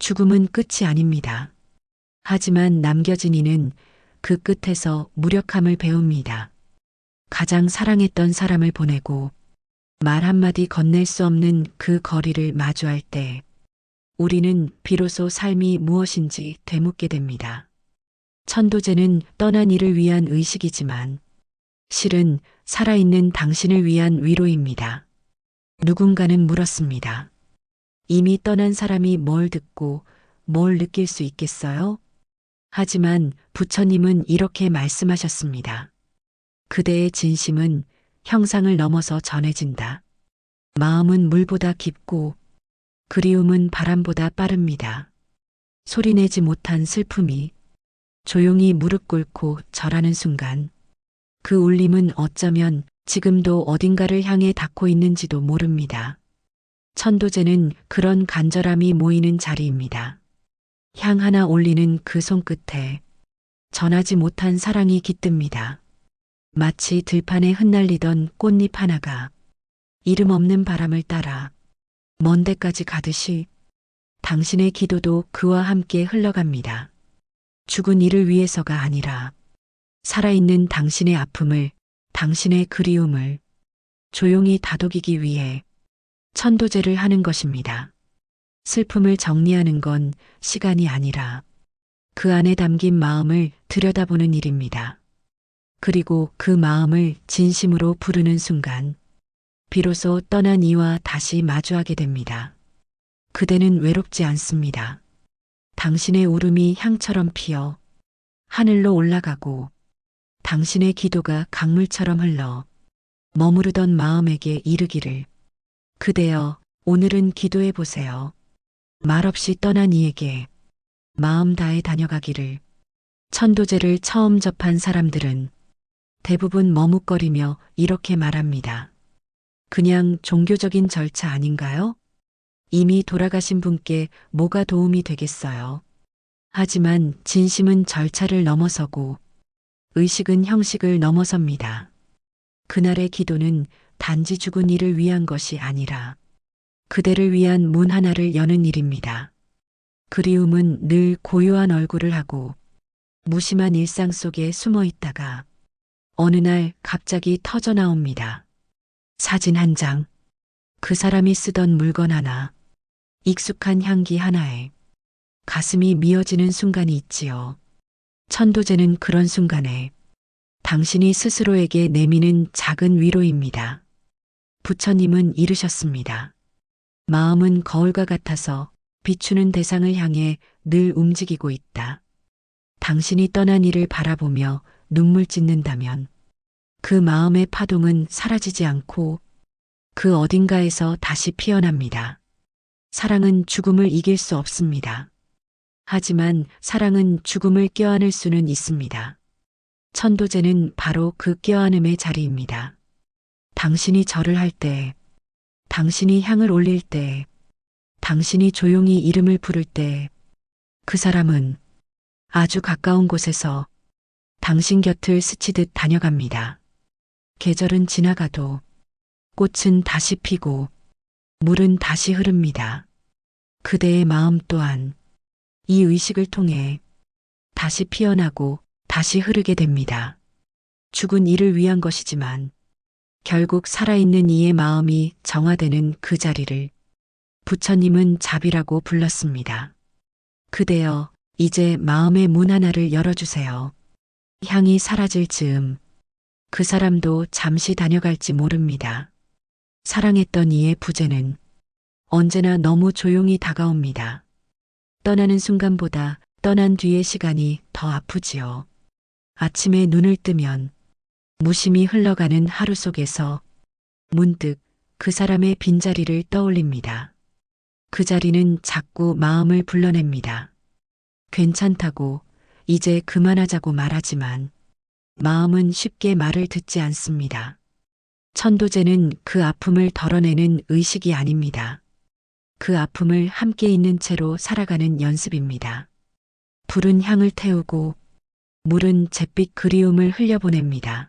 죽음은 끝이 아닙니다. 하지만 남겨진 이는 그 끝에서 무력함을 배웁니다. 가장 사랑했던 사람을 보내고 말 한마디 건넬 수 없는 그 거리를 마주할 때 우리는 비로소 삶이 무엇인지 되묻게 됩니다. 천도제는 떠난 이를 위한 의식이지만 실은 살아있는 당신을 위한 위로입니다. 누군가는 물었습니다. 이미 떠난 사람이 뭘 듣고 뭘 느낄 수 있겠어요? 하지만 부처님은 이렇게 말씀하셨습니다. 그대의 진심은 형상을 넘어서 전해진다. 마음은 물보다 깊고 그리움은 바람보다 빠릅니다. 소리내지 못한 슬픔이 조용히 무릎 꿇고 절하는 순간 그 울림은 어쩌면 지금도 어딘가를 향해 닿고 있는지도 모릅니다. 천도제는 그런 간절함이 모이는 자리입니다. 향 하나 올리는 그 손끝에 전하지 못한 사랑이 깃듭니다. 마치 들판에 흩날리던 꽃잎 하나가 이름 없는 바람을 따라 먼 데까지 가듯이 당신의 기도도 그와 함께 흘러갑니다. 죽은 이를 위해서가 아니라 살아있는 당신의 아픔을, 당신의 그리움을 조용히 다독이기 위해 천도제를 하는 것입니다. 슬픔을 정리하는 건 시간이 아니라 그 안에 담긴 마음을 들여다보는 일입니다. 그리고 그 마음을 진심으로 부르는 순간 비로소 떠난 이와 다시 마주하게 됩니다. 그대는 외롭지 않습니다. 당신의 울음이 향처럼 피어 하늘로 올라가고 당신의 기도가 강물처럼 흘러 머무르던 마음에게 이르기를 그대여 오늘은 기도해 보세요. 말없이 떠난 이에게 마음 다해 다녀가기를. 천도제를 처음 접한 사람들은 대부분 머뭇거리며 이렇게 말합니다. 그냥 종교적인 절차 아닌가요? 이미 돌아가신 분께 뭐가 도움이 되겠어요. 하지만 진심은 절차를 넘어서고 의식은 형식을 넘어섭니다. 그날의 기도는 단지 죽은 이를 위한 것이 아니라 그대를 위한 문 하나를 여는 일입니다. 그리움은 늘 고요한 얼굴을 하고 무심한 일상 속에 숨어 있다가 어느 날 갑자기 터져 나옵니다. 사진 한 장, 그 사람이 쓰던 물건 하나, 익숙한 향기 하나에 가슴이 미어지는 순간이 있지요. 천도제는 그런 순간에 당신이 스스로에게 내미는 작은 위로입니다. 부처님은 이르셨습니다. 마음은 거울과 같아서 비추는 대상을 향해 늘 움직이고 있다. 당신이 떠난 이를 바라보며 눈물 짓는다면 그 마음의 파동은 사라지지 않고 그 어딘가에서 다시 피어납니다. 사랑은 죽음을 이길 수 없습니다. 하지만 사랑은 죽음을 껴안을 수는 있습니다. 천도제는 바로 그 껴안음의 자리입니다. 당신이 절을 할 때, 당신이 향을 올릴 때, 당신이 조용히 이름을 부를 때, 그 사람은 아주 가까운 곳에서 당신 곁을 스치듯 다녀갑니다. 계절은 지나가도 꽃은 다시 피고 물은 다시 흐릅니다. 그대의 마음 또한 이 의식을 통해 다시 피어나고 다시 흐르게 됩니다. 죽은 이를 위한 것이지만 결국 살아있는 이의 마음이 정화되는 그 자리를 부처님은 자비라고 불렀습니다. 그대여, 이제 마음의 문 하나를 열어주세요. 향이 사라질 즈음 그 사람도 잠시 다녀갈지 모릅니다. 사랑했던 이의 부재는 언제나 너무 조용히 다가옵니다. 떠나는 순간보다 떠난 뒤의 시간이 더 아프지요. 아침에 눈을 뜨면 무심히 흘러가는 하루 속에서 문득 그 사람의 빈자리를 떠올립니다. 그 자리는 자꾸 마음을 불러냅니다. 괜찮다고, 이제 그만하자고 말하지만 마음은 쉽게 말을 듣지 않습니다. 천도제는 그 아픔을 덜어내는 의식이 아닙니다. 그 아픔을 함께 있는 채로 살아가는 연습입니다. 불은 향을 태우고 물은 잿빛 그리움을 흘려보냅니다.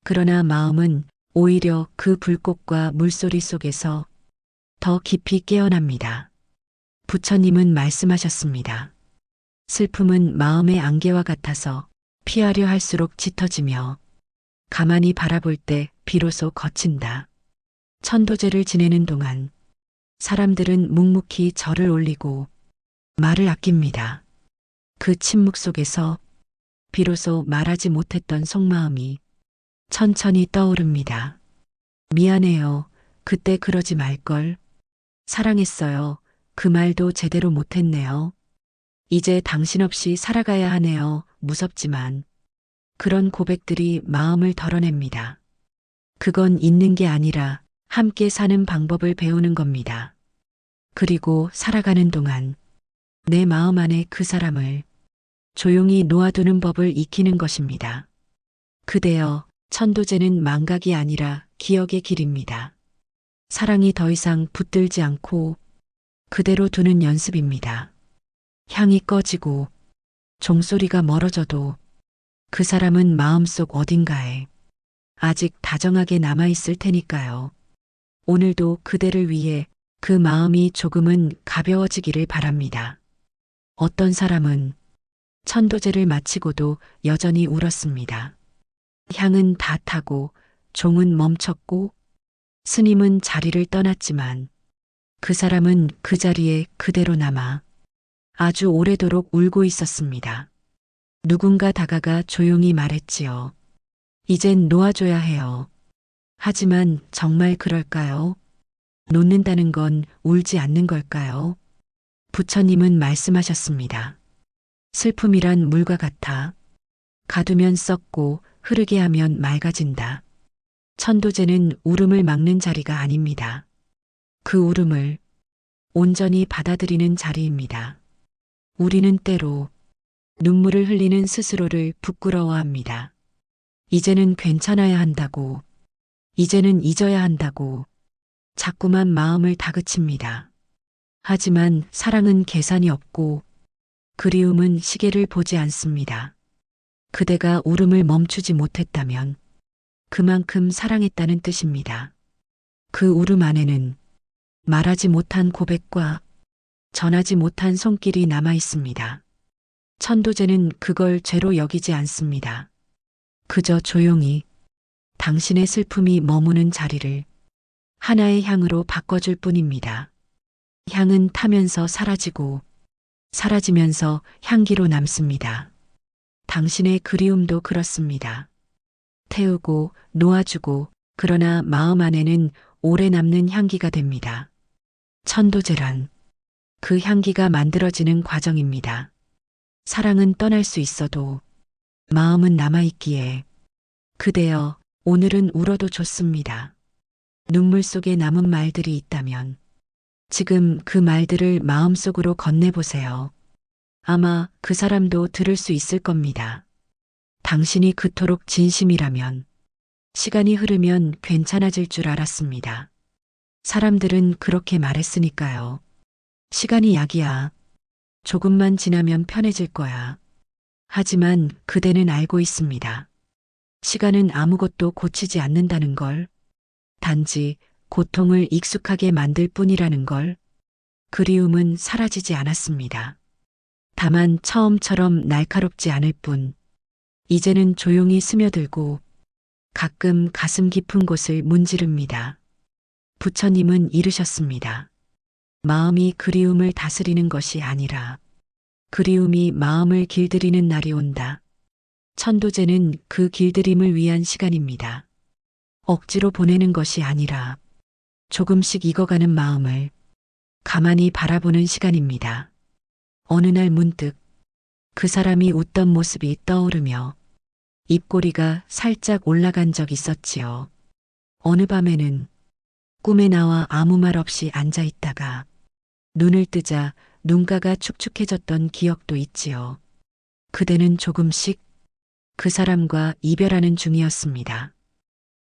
그러나 마음은 오히려 그 불꽃과 물소리 속에서 더 깊이 깨어납니다. 부처님은 말씀하셨습니다. 슬픔은 마음의 안개와 같아서 피하려 할수록 짙어지며 가만히 바라볼 때 비로소 거친다. 천도제를 지내는 동안 사람들은 묵묵히 절을 올리고 말을 아낍니다. 그 침묵 속에서 비로소 말하지 못했던 속마음이 천천히 떠오릅니다. 미안해요. 그때 그러지 말걸. 사랑했어요. 그 말도 제대로 못했네요. 이제 당신 없이 살아가야 하네요. 무섭지만 그런 고백들이 마음을 덜어냅니다. 그건 잊는 게 아니라 함께 사는 방법을 배우는 겁니다. 그리고 살아가는 동안 내 마음 안에 그 사람을 조용히 놓아두는 법을 익히는 것입니다. 그대여, 천도제는 망각이 아니라 기억의 길입니다. 사랑이 더 이상 붙들지 않고 그대로 두는 연습입니다. 향이 꺼지고 종소리가 멀어져도 그 사람은 마음속 어딘가에 아직 다정하게 남아있을 테니까요. 오늘도 그대를 위해 그 마음이 조금은 가벼워지기를 바랍니다. 어떤 사람은 천도제를 마치고도 여전히 울었습니다. 향은 다 타고 종은 멈췄고 스님은 자리를 떠났지만 그 사람은 그 자리에 그대로 남아 아주 오래도록 울고 있었습니다. 누군가 다가가 조용히 말했지요. 이젠 놓아줘야 해요. 하지만 정말 그럴까요? 놓는다는 건 울지 않는 걸까요? 부처님은 말씀하셨습니다. 슬픔이란 물과 같아 가두면 썩고 흐르게 하면 맑아진다. 천도제는 울음을 막는 자리가 아닙니다. 그 울음을 온전히 받아들이는 자리입니다. 우리는 때로 눈물을 흘리는 스스로를 부끄러워합니다. 이제는 괜찮아야 한다고, 이제는 잊어야 한다고 자꾸만 마음을 다그칩니다. 하지만 사랑은 계산이 없고 그리움은 시계를 보지 않습니다. 그대가 울음을 멈추지 못했다면 그만큼 사랑했다는 뜻입니다. 그 울음 안에는 말하지 못한 고백과 전하지 못한 손길이 남아 있습니다. 천도제는 그걸 죄로 여기지 않습니다. 그저 조용히 당신의 슬픔이 머무는 자리를 하나의 향으로 바꿔줄 뿐입니다. 향은 타면서 사라지고 사라지면서 향기로 남습니다. 당신의 그리움도 그렇습니다. 태우고 놓아주고 그러나 마음 안에는 오래 남는 향기가 됩니다. 천도제란 그 향기가 만들어지는 과정입니다. 사랑은 떠날 수 있어도 마음은 남아있기에 그대여 오늘은 울어도 좋습니다. 눈물 속에 남은 말들이 있다면 지금 그 말들을 마음속으로 건네보세요. 아마 그 사람도 들을 수 있을 겁니다. 당신이 그토록 진심이라면 시간이 흐르면 괜찮아질 줄 알았습니다. 사람들은 그렇게 말했으니까요. 시간이 약이야. 조금만 지나면 편해질 거야. 하지만 그대는 알고 있습니다. 시간은 아무것도 고치지 않는다는 걸. 단지 고통을 익숙하게 만들 뿐이라는 걸. 그리움은 사라지지 않았습니다. 다만 처음처럼 날카롭지 않을 뿐. 이제는 조용히 스며들고 가끔 가슴 깊은 곳을 문지릅니다. 부처님은 이르셨습니다. 마음이 그리움을 다스리는 것이 아니라 그리움이 마음을 길들이는 날이 온다. 천도제는 그 길들임을 위한 시간입니다. 억지로 보내는 것이 아니라 조금씩 익어가는 마음을 가만히 바라보는 시간입니다. 어느 날 문득 그 사람이 웃던 모습이 떠오르며 입꼬리가 살짝 올라간 적 있었지요. 어느 밤에는 꿈에 나와 아무 말 없이 앉아 있다가 눈을 뜨자 눈가가 축축해졌던 기억도 있지요. 그대는 조금씩 그 사람과 이별하는 중이었습니다.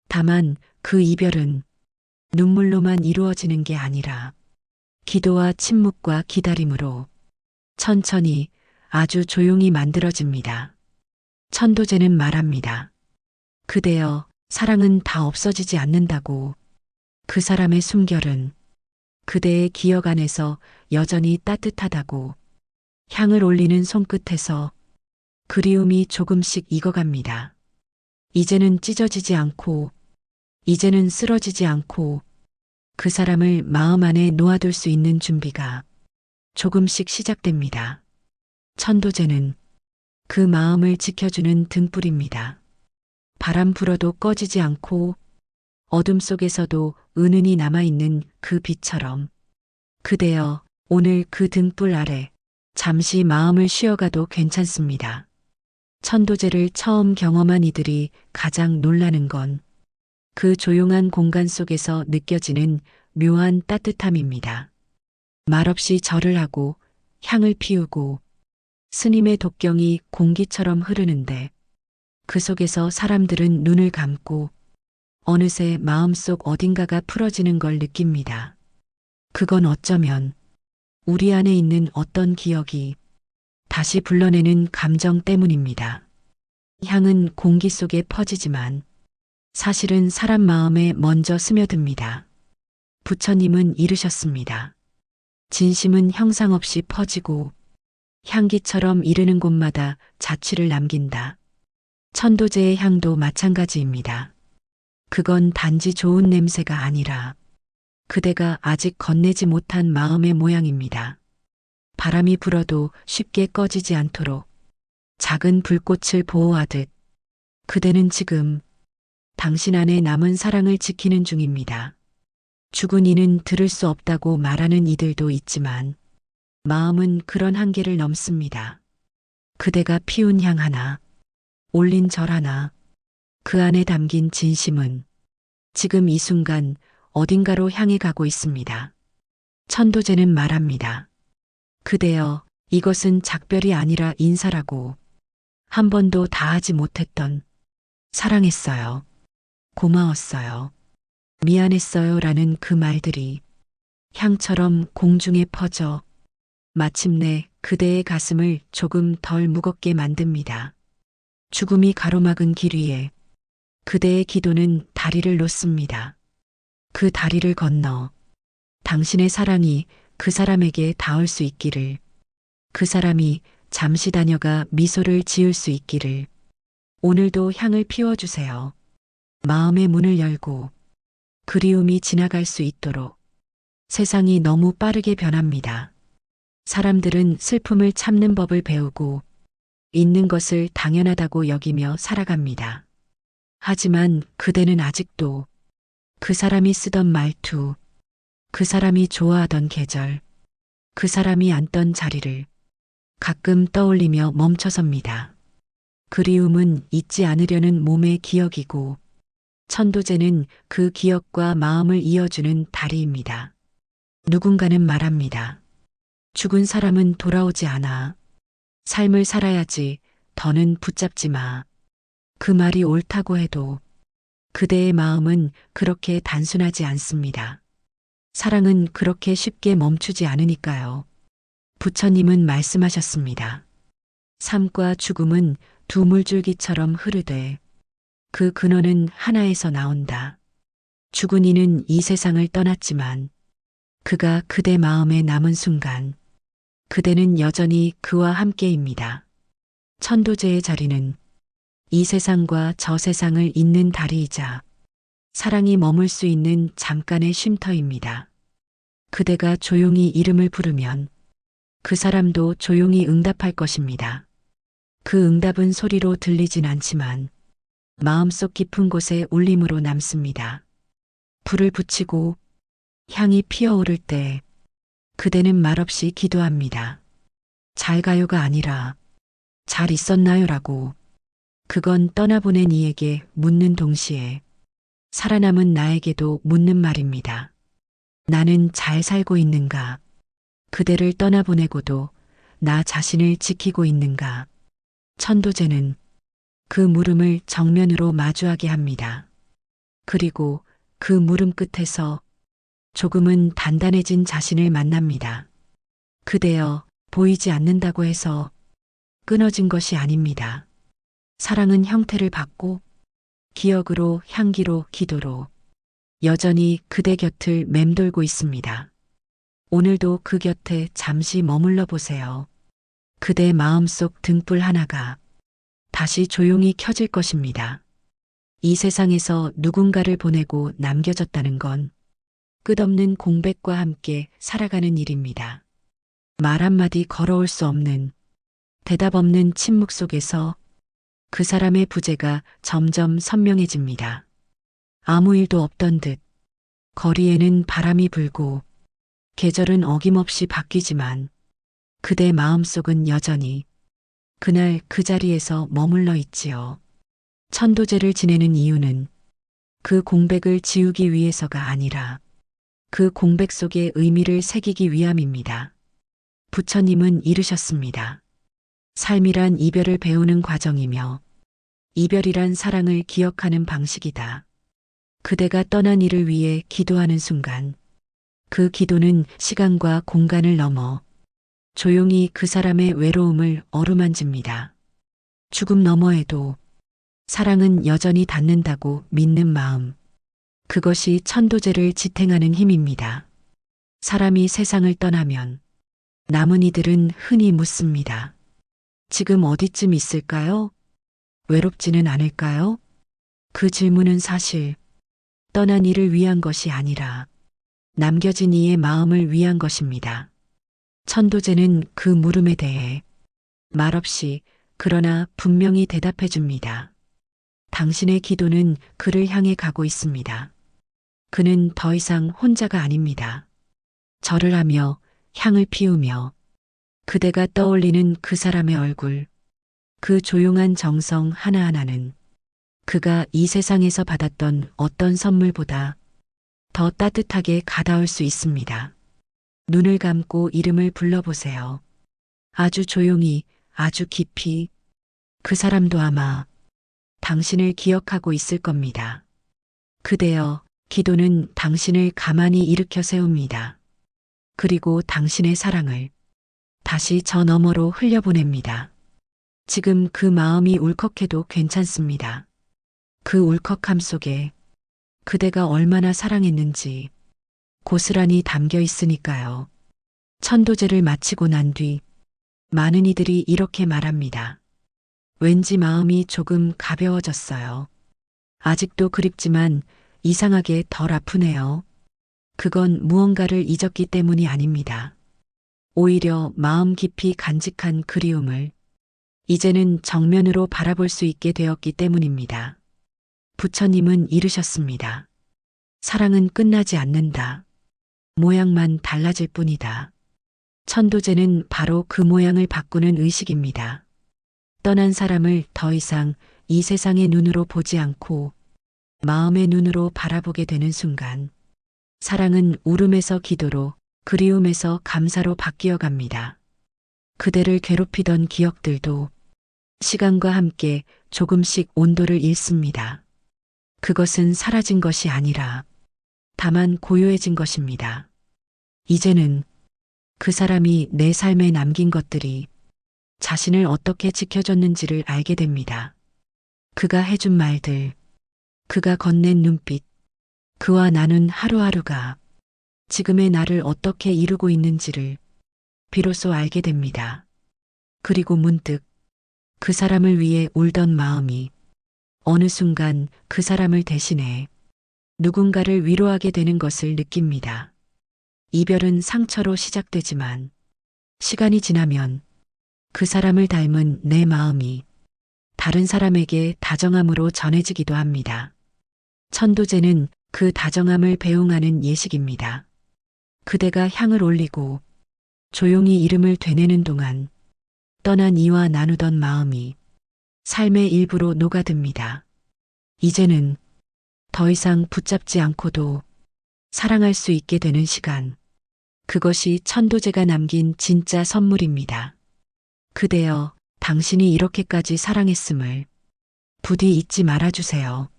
다만 그 이별은 눈물로만 이루어지는 게 아니라 기도와 침묵과 기다림으로 천천히 아주 조용히 만들어집니다. 천도제는 말합니다. 그대여, 사랑은 다 없어지지 않는다고. 그 사람의 숨결은 그대의 기억 안에서 여전히 따뜻하다고. 향을 올리는 손끝에서 그리움이 조금씩 익어갑니다. 이제는 찢어지지 않고, 이제는 쓰러지지 않고, 그 사람을 마음 안에 놓아둘 수 있는 준비가 조금씩 시작됩니다. 천도제는 그 마음을 지켜주는 등불입니다. 바람 불어도 꺼지지 않고 어둠 속에서도 은은히 남아있는 그 빛처럼 그대여 오늘 그 등불 아래 잠시 마음을 쉬어가도 괜찮습니다. 천도제를 처음 경험한 이들이 가장 놀라는 건 그 조용한 공간 속에서 느껴지는 묘한 따뜻함입니다. 말없이 절을 하고 향을 피우고 스님의 독경이 공기처럼 흐르는데 그 속에서 사람들은 눈을 감고 어느새 마음속 어딘가가 풀어지는 걸 느낍니다. 그건 어쩌면 우리 안에 있는 어떤 기억이 다시 불러내는 감정 때문입니다. 향은 공기 속에 퍼지지만 사실은 사람 마음에 먼저 스며듭니다. 부처님은 이르셨습니다. 진심은 형상 없이 퍼지고 향기처럼 이르는 곳마다 자취를 남긴다. 천도제의 향도 마찬가지입니다. 그건 단지 좋은 냄새가 아니라 그대가 아직 건네지 못한 마음의 모양입니다. 바람이 불어도 쉽게 꺼지지 않도록 작은 불꽃을 보호하듯 그대는 지금 당신 안에 남은 사랑을 지키는 중입니다. 죽은 이는 들을 수 없다고 말하는 이들도 있지만 마음은 그런 한계를 넘습니다. 그대가 피운 향 하나, 올린 절 하나, 그 안에 담긴 진심은 지금 이 순간 어딘가로 향해 가고 있습니다. 천도제는 말합니다. 그대여, 이것은 작별이 아니라 인사라고. 한 번도 다하지 못했던 사랑했어요. 고마웠어요. 미안했어요 라는 그 말들이 향처럼 공중에 퍼져 마침내 그대의 가슴을 조금 덜 무겁게 만듭니다. 죽음이 가로막은 길 위에 그대의 기도는 다리를 놓습니다. 그 다리를 건너 당신의 사랑이 그 사람에게 닿을 수 있기를, 그 사람이 잠시 다녀가 미소를 지을 수 있기를, 오늘도 향을 피워주세요. 마음의 문을 열고 그리움이 지나갈 수 있도록. 세상이 너무 빠르게 변합니다. 사람들은 슬픔을 참는 법을 배우고 있는 것을 당연하다고 여기며 살아갑니다. 하지만 그대는 아직도 그 사람이 쓰던 말투, 그 사람이 좋아하던 계절, 그 사람이 앉던 자리를 가끔 떠올리며 멈춰섭니다. 그리움은 잊지 않으려는 몸의 기억이고 천도제는 그 기억과 마음을 이어주는 다리입니다. 누군가는 말합니다. 죽은 사람은 돌아오지 않아. 삶을 살아야지. 더는 붙잡지 마. 그 말이 옳다고 해도 그대의 마음은 그렇게 단순하지 않습니다. 사랑은 그렇게 쉽게 멈추지 않으니까요. 부처님은 말씀하셨습니다. 삶과 죽음은 두 물줄기처럼 흐르되 그 근원은 하나에서 나온다. 죽은 이는 이 세상을 떠났지만 그가 그대 마음에 남은 순간 그대는 여전히 그와 함께입니다. 천도제의 자리는 이 세상과 저 세상을 잇는 다리이자 사랑이 머물 수 있는 잠깐의 쉼터입니다. 그대가 조용히 이름을 부르면 그 사람도 조용히 응답할 것입니다. 그 응답은 소리로 들리진 않지만 마음속 깊은 곳에 울림으로 남습니다. 불을 붙이고 향이 피어오를 때 그대는 말없이 기도합니다. 잘 가요가 아니라 잘 있었나요라고. 그건 떠나보낸 이에게 묻는 동시에 살아남은 나에게도 묻는 말입니다. 나는 잘 살고 있는가? 그대를 떠나보내고도 나 자신을 지키고 있는가? 천도제는 그 물음을 정면으로 마주하게 합니다. 그리고 그 물음 끝에서 조금은 단단해진 자신을 만납니다. 그대여, 보이지 않는다고 해서 끊어진 것이 아닙니다. 사랑은 형태를 받고 기억으로, 향기로, 기도로 여전히 그대 곁을 맴돌고 있습니다. 오늘도 그 곁에 잠시 머물러 보세요. 그대 마음속 등불 하나가 다시 조용히 켜질 것입니다. 이 세상에서 누군가를 보내고 남겨졌다는 건 끝없는 공백과 함께 살아가는 일입니다. 말 한마디 걸어올 수 없는, 대답 없는 침묵 속에서 그 사람의 부재가 점점 선명해집니다. 아무 일도 없던 듯 거리에는 바람이 불고 계절은 어김없이 바뀌지만 그대 마음속은 여전히 그날 그 자리에서 머물러 있지요. 천도제를 지내는 이유는 그 공백을 지우기 위해서가 아니라 그 공백 속에 의미를 새기기 위함입니다. 부처님은 이르셨습니다. 삶이란 이별을 배우는 과정이며 이별이란 사랑을 기억하는 방식이다. 그대가 떠난 이를 위해 기도하는 순간 그 기도는 시간과 공간을 넘어 조용히 그 사람의 외로움을 어루만집니다. 죽음 너머에도 사랑은 여전히 닿는다고 믿는 마음. 그것이 천도제를 지탱하는 힘입니다. 사람이 세상을 떠나면 남은 이들은 흔히 묻습니다. 지금 어디쯤 있을까요? 외롭지는 않을까요? 그 질문은 사실 떠난 이를 위한 것이 아니라 남겨진 이의 마음을 위한 것입니다. 천도제는 그 물음에 대해 말없이 그러나 분명히 대답해 줍니다. 당신의 기도는 그를 향해 가고 있습니다. 그는 더 이상 혼자가 아닙니다. 절을 하며 향을 피우며 그대가 떠올리는 그 사람의 얼굴, 그 조용한 정성 하나하나는 그가 이 세상에서 받았던 어떤 선물보다 더 따뜻하게 가다올 수 있습니다. 눈을 감고 이름을 불러보세요. 아주 조용히, 아주 깊이. 그 사람도 아마 당신을 기억하고 있을 겁니다. 그대여, 기도는 당신을 가만히 일으켜 세웁니다. 그리고 당신의 사랑을 다시 저 너머로 흘려보냅니다. 지금 그 마음이 울컥해도 괜찮습니다. 그 울컥함 속에 그대가 얼마나 사랑했는지 고스란히 담겨 있으니까요. 천도제를 마치고 난 뒤 많은 이들이 이렇게 말합니다. 왠지 마음이 조금 가벼워졌어요. 아직도 그립지만 이상하게 덜 아프네요. 그건 무언가를 잊었기 때문이 아닙니다. 오히려 마음 깊이 간직한 그리움을 이제는 정면으로 바라볼 수 있게 되었기 때문입니다. 부처님은 이르셨습니다. 사랑은 끝나지 않는다. 모양만 달라질 뿐이다. 천도제는 바로 그 모양을 바꾸는 의식입니다. 떠난 사람을 더 이상 이 세상의 눈으로 보지 않고 마음의 눈으로 바라보게 되는 순간 사랑은 울음에서 기도로 그리움에서 감사로 바뀌어 갑니다. 그대를 괴롭히던 기억들도 시간과 함께 조금씩 온도를 잃습니다. 그것은 사라진 것이 아니라 다만 고요해진 것입니다. 이제는 그 사람이 내 삶에 남긴 것들이 자신을 어떻게 지켜줬는지를 알게 됩니다. 그가 해준 말들, 그가 건넨 눈빛, 그와 나눈 하루하루가 지금의 나를 어떻게 이루고 있는지를 비로소 알게 됩니다. 그리고 문득 그 사람을 위해 울던 마음이 어느 순간 그 사람을 대신해 누군가를 위로하게 되는 것을 느낍니다. 이별은 상처로 시작되지만 시간이 지나면 그 사람을 닮은 내 마음이 다른 사람에게 다정함으로 전해지기도 합니다. 천도제는 그 다정함을 배웅하는 예식입니다. 그대가 향을 올리고 조용히 이름을 되뇌는 동안 떠난 이와 나누던 마음이 삶의 일부로 녹아듭니다. 이제는 더 이상 붙잡지 않고도 사랑할 수 있게 되는 시간. 그것이 천도제가 남긴 진짜 선물입니다. 그대여, 당신이 이렇게까지 사랑했음을 부디 잊지 말아주세요.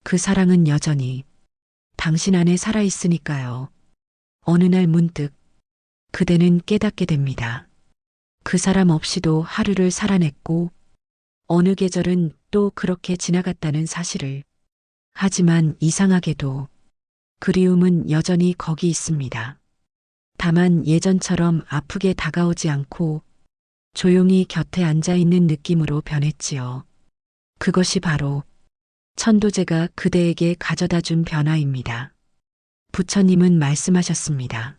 그 사랑은 여전히 당신 안에 살아있으니까요. 어느 날 문득 그대는 깨닫게 됩니다. 그 사람 없이도 하루를 살아냈고 어느 계절은 또 그렇게 지나갔다는 사실을. 하지만 이상하게도 그리움은 여전히 거기 있습니다. 다만 예전처럼 아프게 다가오지 않고 조용히 곁에 앉아 있는 느낌으로 변했지요. 그것이 바로 천도제가 그대에게 가져다 준 변화입니다. 부처님은 말씀하셨습니다.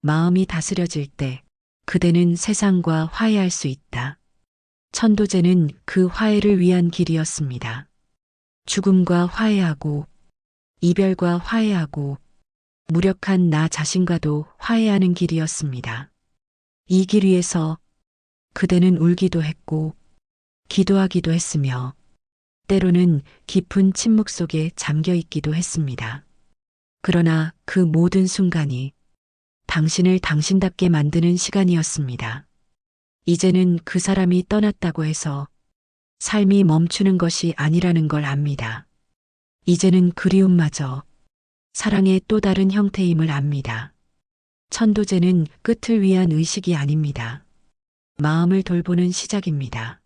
마음이 다스려질 때 그대는 세상과 화해할 수 있다. 천도제는 그 화해를 위한 길이었습니다. 죽음과 화해하고 이별과 화해하고 무력한 나 자신과도 화해하는 길이었습니다. 이 길 위에서 그대는 울기도 했고 기도하기도 했으며 때로는 깊은 침묵 속에 잠겨 있기도 했습니다. 그러나 그 모든 순간이 당신을 당신답게 만드는 시간이었습니다. 이제는 그 사람이 떠났다고 해서 삶이 멈추는 것이 아니라는 걸 압니다. 이제는 그리움마저 사랑의 또 다른 형태임을 압니다. 천도제는 끝을 위한 의식이 아닙니다. 마음을 돌보는 시작입니다.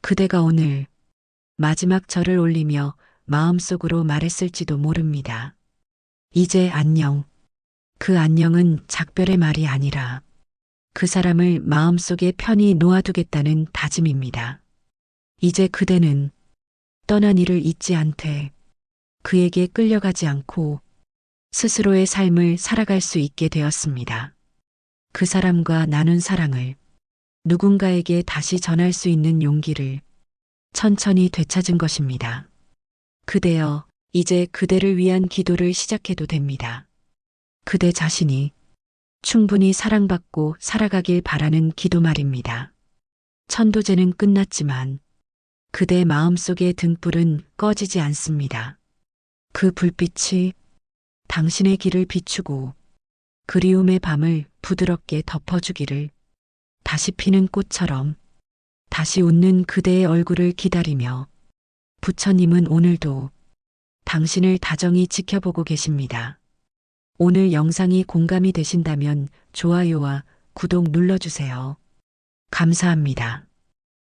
그대가 오늘 마지막 절을 올리며 마음속으로 말했을지도 모릅니다. 이제 안녕. 그 안녕은 작별의 말이 아니라 그 사람을 마음속에 편히 놓아두겠다는 다짐입니다. 이제 그대는 떠난 이를 잊지 않되 그에게 끌려가지 않고 스스로의 삶을 살아갈 수 있게 되었습니다. 그 사람과 나눈 사랑을 누군가에게 다시 전할 수 있는 용기를 천천히 되찾은 것입니다. 그대여, 이제 그대를 위한 기도를 시작해도 됩니다. 그대 자신이 충분히 사랑받고 살아가길 바라는 기도 말입니다. 천도제는 끝났지만 그대 마음속의 등불은 꺼지지 않습니다. 그 불빛이 당신의 길을 비추고 그리움의 밤을 부드럽게 덮어주기를 다시 피는 꽃처럼 다시 웃는 그대의 얼굴을 기다리며 부처님은 오늘도 당신을 다정히 지켜보고 계십니다. 오늘 영상이 공감이 되신다면 좋아요와 구독 눌러주세요. 감사합니다.